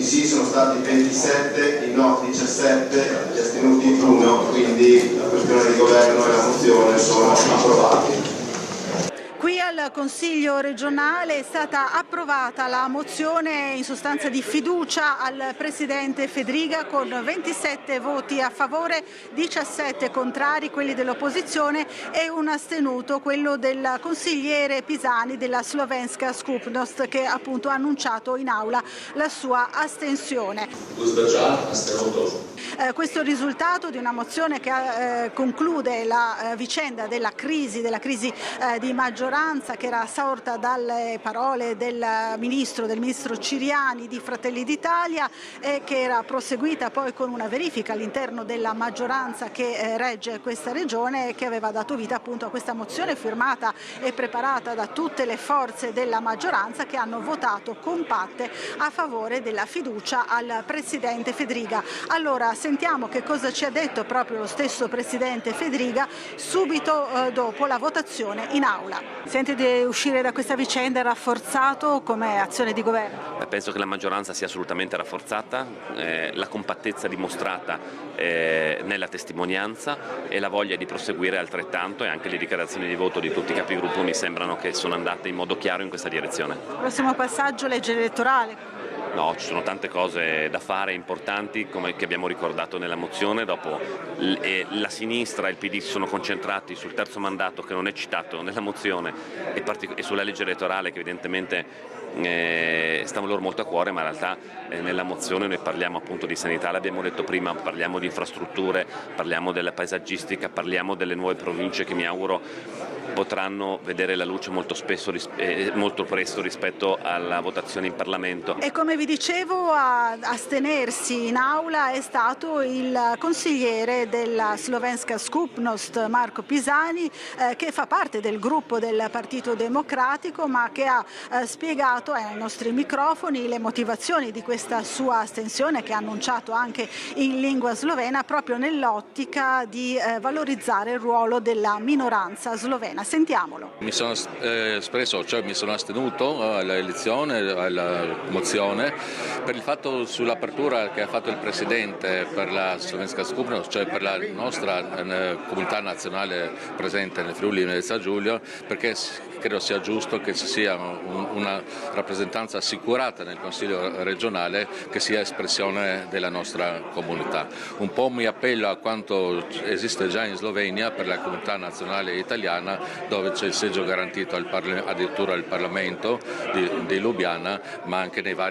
sì sono stati 27, i no 17, gli astenuti 1, quindi la questione di governo e la mozione sono approvati. Qui al Consiglio regionale è stata approvata la mozione in sostanza di fiducia al Presidente Fedriga con 27 voti a favore, 17 contrari, quelli dell'opposizione, e un astenuto, quello del consigliere Pisani della Slovenska Skupnost, che appunto ha annunciato in aula la sua astensione. Questo risultato di una mozione che conclude la vicenda della crisi di maggioranza che era sorta dalle parole del ministro Ciriani di Fratelli d'Italia e che era proseguita poi con una verifica all'interno della maggioranza che regge questa regione e che aveva dato vita appunto a questa mozione firmata e preparata da tutte le forze della maggioranza che hanno votato compatte a favore della fiducia al Presidente Fedriga. Allora sentiamo che cosa ci ha detto proprio lo stesso Presidente Fedriga subito dopo la votazione in aula. Sente di uscire da questa vicenda rafforzato come azione di governo? Penso che la maggioranza sia assolutamente rafforzata, la compattezza dimostrata nella testimonianza e la voglia di proseguire altrettanto, e anche le dichiarazioni di voto di tutti i capigruppo mi sembrano che sono andate in modo chiaro in questa direzione. Prossimo passaggio, legge elettorale. No, ci sono tante cose da fare importanti, come che abbiamo ricordato nella mozione. Dopo la sinistra e il PD si sono concentrati sul terzo mandato, che non è citato nella mozione, e sulla legge elettorale, che evidentemente sta loro molto a cuore, ma in realtà nella mozione noi parliamo appunto di sanità, l'abbiamo detto prima, parliamo di infrastrutture, parliamo della paesaggistica, parliamo delle nuove province che mi auguro potranno vedere la luce molto presto rispetto alla votazione in Parlamento. E come vi dicevo, a astenersi in aula è stato il consigliere della Slovenska Skupnost Marko Pisani, che fa parte del gruppo del Partito Democratico, ma che ha spiegato ai nostri microfoni le motivazioni di questa sua astensione, che ha annunciato anche in lingua slovena, proprio nell'ottica di valorizzare il ruolo della minoranza slovena. Sentiamolo. Mi sono espresso, cioè mi sono astenuto all'elezione, alla mozione, per il fatto sull'apertura che ha fatto il Presidente per la Slovenska Skupnost, cioè per la nostra comunità nazionale presente nel Friuli Venezia Giulia, perché credo sia giusto che ci sia una rappresentanza assicurata nel Consiglio regionale che sia espressione della nostra comunità. Un po' mi appello a quanto esiste già in Slovenia per la comunità nazionale italiana, dove c'è il seggio garantito addirittura al Parlamento di Lubiana, ma anche nei vari